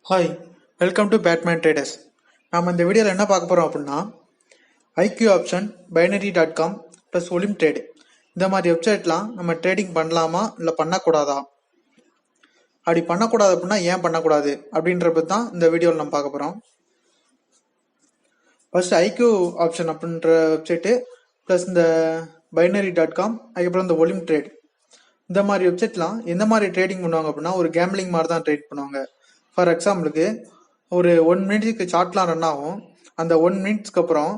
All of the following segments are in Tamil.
Hi, welcome to Batman traders. நாம் இந்த வீடியோவில் என்ன பார்க்க போகிறோம் அப்படின்னா, ஐக்யூ ஆப்ஷன், பைனரி.com ப்ளஸ் ஒலிம்ப் ட்ரேடு இந்த மாதிரி வெப்சைட்லாம் நம்ம ட்ரேடிங் பண்ணலாமா இல்லை பண்ணக்கூடாதா, அப்படி பண்ணக்கூடாது அப்படின்னா ஏன் பண்ணக்கூடாது அப்படின்றப்ப தான் இந்த வீடியோவில் நம்ம பார்க்க போகிறோம். ஃபர்ஸ்ட் ஐக்யூ ஆப்ஷன் அப்படின்ற வெப்சைட்டு ப்ளஸ் இந்த பைனரி.com, அதுக்கப்புறம் இந்த ஒலிம்ப் ட்ரேட் இந்த மாதிரி வெப்சைட்லாம் எந்த மாதிரி ட்ரேடிங் பண்ணுவாங்க அப்படின்னா ஒரு கேம்பிளிங் மாதிரி தான் ட்ரேட் பண்ணுவாங்க. ஃபார் எக்ஸாம்பிளுக்கு ஒரு 1 மினிட்ஸ்க்கு சார்ட்லாம் ரன் ஆகும். அந்த 1 மினிட்ஸ்க்கு அப்புறம்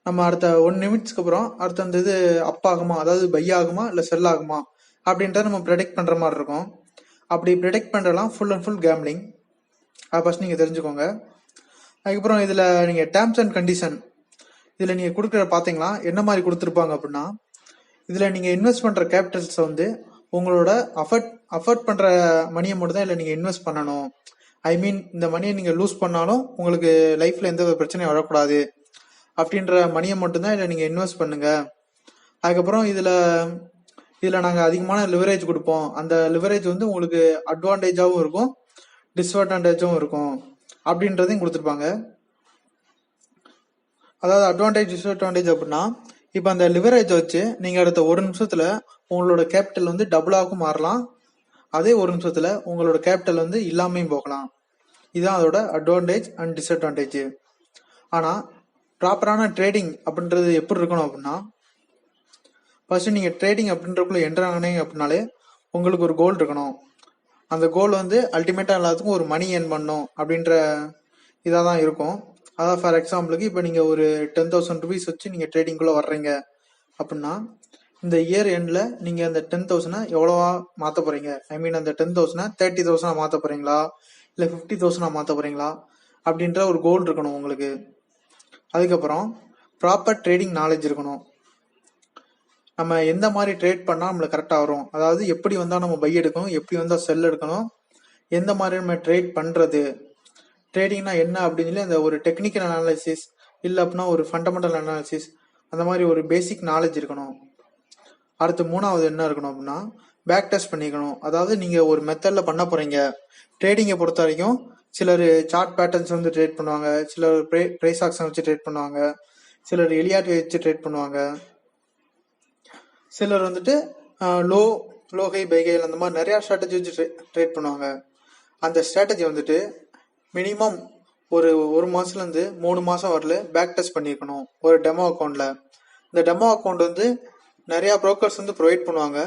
நம்ம அடுத்த 1 நிமிட்ஸ்க்கு அப்புறம் அடுத்த அந்த இது அப் ஆகுமா, அதாவது பை ஆகுமா இல்லை செல் ஆகுமா அப்படின்றத நம்ம ப்ரெடிக்ட் பண்ணுற மாதிரி இருக்கும். அப்படி ப்ரெடிக்ட் பண்ணுறலாம் ஃபுல் அண்ட் ஃபுல் கேம்பிளிங். அதை ஃபஸ்ட் நீங்கள் தெரிஞ்சுக்கோங்க. அதுக்கப்புறம் இதில் நீங்கள் டேர்ம்ஸ் அண்ட் கண்டிஷன் இதில் நீங்கள் கொடுக்குற பார்த்தீங்களா என்ன மாதிரி கொடுத்துருப்பாங்க அப்படின்னா, இதில் நீங்கள் இன்வெஸ்ட் பண்ணுற கேபிட்டல்ஸை வந்து உங்களோட அஃபர்ட் பண்ணுற மணியை மட்டும் தான் இல்லை நீங்கள் இன்வெஸ்ட் பண்ணணும். ஐ மீன் இந்த மணியை நீங்கள் லூஸ் பண்ணாலும் உங்களுக்கு லைஃப்பில் எந்த ஒரு பிரச்சனையும் வரக்கூடாது அப்படின்ற மணியை மட்டும்தான் இதில் நீங்கள் இன்வெஸ்ட் பண்ணுங்க. அதுக்கப்புறம் இதில் நாங்கள் அதிகமான லிவரேஜ் கொடுப்போம். அந்த லிவரேஜ் வந்து உங்களுக்கு அட்வான்டேஜாகவும் இருக்கும், டிஸ்அட்வான்டேஜும் இருக்கும் அப்படின்றதையும் கொடுத்துருப்பாங்க. அதாவது அட்வான்டேஜ் டிஸ்அட்வான்டேஜ் அப்படின்னா, இப்போ அந்த லிவரேஜ் வச்சு நீங்கள் அடுத்த 1 நிமிஷத்தில் உங்களோட கேபிட்டல் வந்து டபுளாகவும் மாறலாம், அதே 1 நிமிஷத்தில் உங்களோட கேபிட்டல் வந்து இல்லாமையும் போகலாம். இதுதான் அதோட அட்வான்டேஜ் அண்ட் டிஸ்அட்வான்டேஜ். ஆனால் ப்ராப்பரான ட்ரேடிங் அப்படின்றது எப்படி இருக்கணும் அப்படின்னா, ஃபர்ஸ்ட் நீங்கள் ட்ரேடிங் அப்படின்றக்குள்ள என்ட்ரானீங்க அப்படின்னாலே உங்களுக்கு ஒரு கோல் இருக்கணும். அந்த கோல் வந்து அல்டிமேட்டாக எல்லாத்துக்கும் ஒரு மணி ஏர்ன் பண்ணணும் அப்படின்ற இதாக தான் இருக்கும். அதாவது ஃபார் எக்ஸாம்பிளுக்கு இப்போ நீங்கள் ஒரு 10,000 ருபீஸ் வச்சு நீங்கள் ட்ரேடிங்குள்ளே வர்றீங்க அப்படின்னா, இந்த இயர் எண்டில் நீங்கள் அந்த 10,000 எவ்வளோவா மாற்ற போகிறீங்க, ஐ மீன் அந்த 10,000 30,000 மாற்ற போகிறீங்களா இல்லை 50,000 மாற்ற போகிறீங்களா அப்படின்ற ஒரு கோல் இருக்கணும் உங்களுக்கு. அதுக்கப்புறம் ப்ராப்பர் ட்ரேடிங் நாலேஜ் இருக்கணும். நம்ம எந்த மாதிரி ட்ரேட் பண்ணால் நம்மளுக்கு கரெக்டாக வரும், அதாவது எப்படி வந்தால் நம்ம பை எடுக்கணும், எப்படி வந்தால் செல் எடுக்கணும், எந்த மாதிரி நம்ம ட்ரேட் பண்ணுறது, ட்ரேடிங்னா என்ன அப்படின்னு சொல்லி அந்த ஒரு டெக்னிக்கல் அனாலிசிஸ் இல்லை அப்படின்னா ஒரு ஃபண்டமெண்டல் அனாலிசிஸ், அந்த மாதிரி ஒரு பேசிக் நாலேஜ் இருக்கணும். அடுத்து 3வது என்ன இருக்கணும் அப்படின்னா, பேக் டெஸ்ட் பண்ணிக்கணும். அதாவது நீங்கள் ஒரு மெத்தடில் பண்ண போகிறீங்க. ட்ரேடிங்கை பொறுத்த வரைக்கும் சிலர் சார்ட் பேட்டர்ன்ஸ் வந்து ட்ரேட் பண்ணுவாங்க, சிலர் ப்ரைஸ் ஆக்ஷன் வச்சு ட்ரேட் பண்ணுவாங்க, சிலர் எலியாட் வச்சு ட்ரேட் பண்ணுவாங்க, சிலர் வந்துட்டு லோ ஹை பை ஹை அந்த மாதிரி நிறையா ஸ்ட்ராட்டஜி வச்சு ட்ரேட் பண்ணுவாங்க. அந்த ஸ்ட்ராட்டஜி வந்துட்டு மினிமம் ஒரு மாதத்துலேருந்து 3 மாதம் வரல பேக் டெஸ்ட் பண்ணியிருக்கணும் ஒரு டெமோ அக்கௌண்ட்டில். இந்த டெமோ அக்கௌண்ட் வந்து நிறையா ப்ரோக்கர்ஸ் வந்து ப்ரொவைட் பண்ணுவாங்க.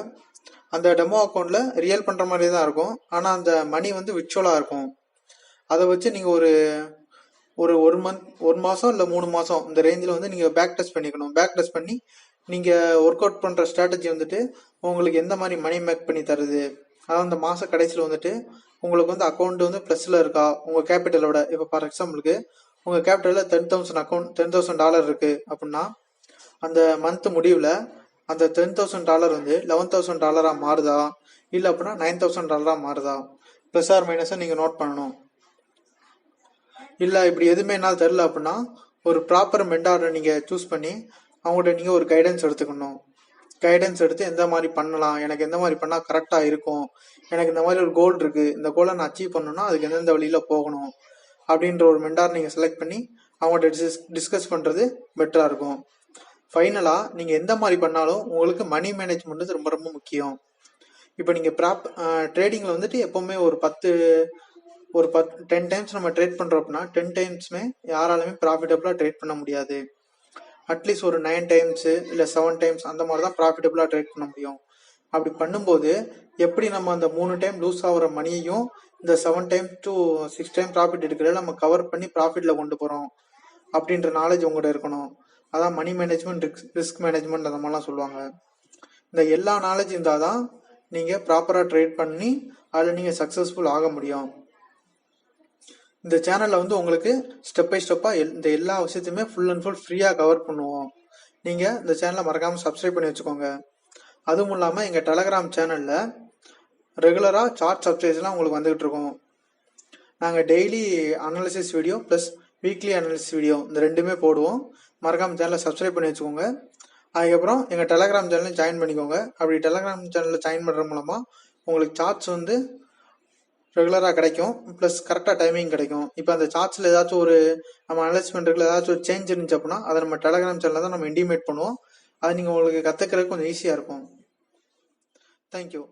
அந்த டெமோ அக்கௌண்ட்டில் ரியல் பண்ணுற மாதிரி தான் இருக்கும், ஆனால் அந்த மணி வந்து விர்ச்சுவலாக இருக்கும். அதை வச்சு நீங்கள் ஒரு மாதம் இல்லை 3 மாதம் இந்த ரேஞ்சில் வந்து நீங்கள் பேக் டெஸ்ட் பண்ணிக்கணும். பேக் டெஸ்ட் பண்ணி நீங்கள் ஒர்க் அவுட் பண்ணுற ஸ்ட்ராட்டஜி வந்துட்டு உங்களுக்கு எந்த மாதிரி மணி மேக் பண்ணி தருது, அதாவது அந்த மாத கடைசியில் வந்துட்டு உங்களுக்கு வந்து அக்கௌண்ட் வந்து ப்ளஸில் இருக்கா உங்கள் கேபிட்டலோட. இப்போ ஃபார் எக்ஸாம்பிளுக்கு உங்கள் கேபிட்டலில் $10,000 இருக்குது அப்படின்னா, அந்த மந்த் முடிவில் அந்த $10,000 வந்து $11,000 மாறுதா இல்லை அப்படின்னா $9,000 மாறுதா, ப்ளஸ் ஆர் மைனஸை நீங்கள் நோட் பண்ணணும். இல்லை இப்படி எதுவுமே என்னால் தெரில அப்படின்னா ஒரு ப்ராப்பர் மென்டாரை நீங்கள் சூஸ் பண்ணி அவங்கள்ட்ட நீங்கள் ஒரு கைடன்ஸ் எடுத்துக்கணும். கைடன்ஸ் எடுத்து எந்த மாதிரி பண்ணலாம், எனக்கு எந்த மாதிரி பண்ணால் கரெக்டாக இருக்கும், எனக்கு இந்த மாதிரி ஒரு கோல் இருக்குது, இந்த கோலை நான் அச்சீவ் பண்ணணும்னா அதுக்கு எந்தெந்த வழியில் போகணும் அப்படின்ற ஒரு மென்டார் நீங்கள் செலக்ட் பண்ணி அவங்கள்ட்ட டிஸ்கஸ் பண்ணுறது பெட்டராக இருக்கும். ஃபைனலாக நீங்கள் எந்த மாதிரி பண்ணாலும் உங்களுக்கு மணி மேனேஜ்மெண்ட் ரொம்ப ரொம்ப முக்கியம். இப்போ நீங்கள் ட்ரேடிங்கில் வந்துட்டு எப்போவுமே ஒரு 10 டைம்ஸ் நம்ம ட்ரேட் பண்ணுறோம் அப்படின்னா 10 டைம்ஸுமே யாராலுமே ப்ராஃபிட்டபுளாக ட்ரேட் பண்ண முடியாது. அட்லீஸ்ட் ஒரு 9 டைம்ஸு இல்லை 7 டைம்ஸ் அந்த மாதிரி தான் ப்ராஃபிட்டபுளாக ட்ரேட் பண்ண முடியும். அப்படி பண்ணும்போது எப்படி நம்ம அந்த 3 டைம் லூஸ் ஆகிற மணியையும் இந்த 7 டைம் to 6 டைம் ப்ராஃபிட் எடுக்கிறத நம்ம கவர் பண்ணி ப்ராஃபிட்டில் கொண்டு போகிறோம் அப்படின்ற நாலேஜ் உங்கள்கிட்ட இருக்கணும். அதான் மணி மேனேஜ்மெண்ட், ரிஸ்க் மேனேஜ்மெண்ட் அந்த மாதிரிலாம் சொல்லுவாங்க. இந்த எல்லா நாலேஜ் இருந்தால் தான் நீங்கள் ப்ராப்பராக ட்ரேட் பண்ணி அதில் நீங்கள் சக்ஸஸ்ஃபுல் ஆக முடியும். இந்த சேனலில் வந்து உங்களுக்கு ஸ்டெப் பை ஸ்டெப்பாக இந்த எல்லா விஷயத்தையுமே ஃபுல் அண்ட் ஃபுல் ஃப்ரீயாக கவர் பண்ணுவோம். நீங்கள் இந்த சேனலை மறக்காமல் சப்ஸ்கிரைப் பண்ணி வச்சுக்கோங்க. அதுவும் இல்லாமல் எங்கள் டெலகிராம் சேனலில் ரெகுலராக சார்ட் சப்ஸ்கிரைப்ஸ்லாம் உங்களுக்கு வந்துகிட்டு இருக்கோம். நாங்கள் daily analysis video plus weekly analysis video இந்த ரெண்டுமே போடுவோம். மறக்காமல் சேனலை சப்ஸ்கிரைப் பண்ணி வச்சுக்கோங்க. அதுக்கப்புறம் எங்கள் டெலகிராம் சேனலில் ஜாயின் பண்ணிக்கோங்க. அப்படி டெலகிராம் சேனலில் ஜாயின் பண்ணுற மூலமாக உங்களுக்கு சார்ட்ஸ் வந்து ரெகுலராக கிடைக்கும். ப்ளஸ் கரெக்டாக டைமிங் கிடைக்கும். இப்போ அந்த சார்ட்ஸில் ஏதாச்சும் ஒரு நம்ம அனலைஸ் பண்ணுறதுல ஏதாச்சும் ஒரு சேஞ்ச் இருந்துச்சு அப்படின்னா அதை நம்ம டெலகிராம் சேனலில் தான் நம்ம இன்டிமேட் பண்ணுவோம். அது நீங்கள் உங்களுக்கு கற்றுக்கிறதுக்கு கொஞ்சம் ஈஸியாக இருக்கும். தேங்க்யூ.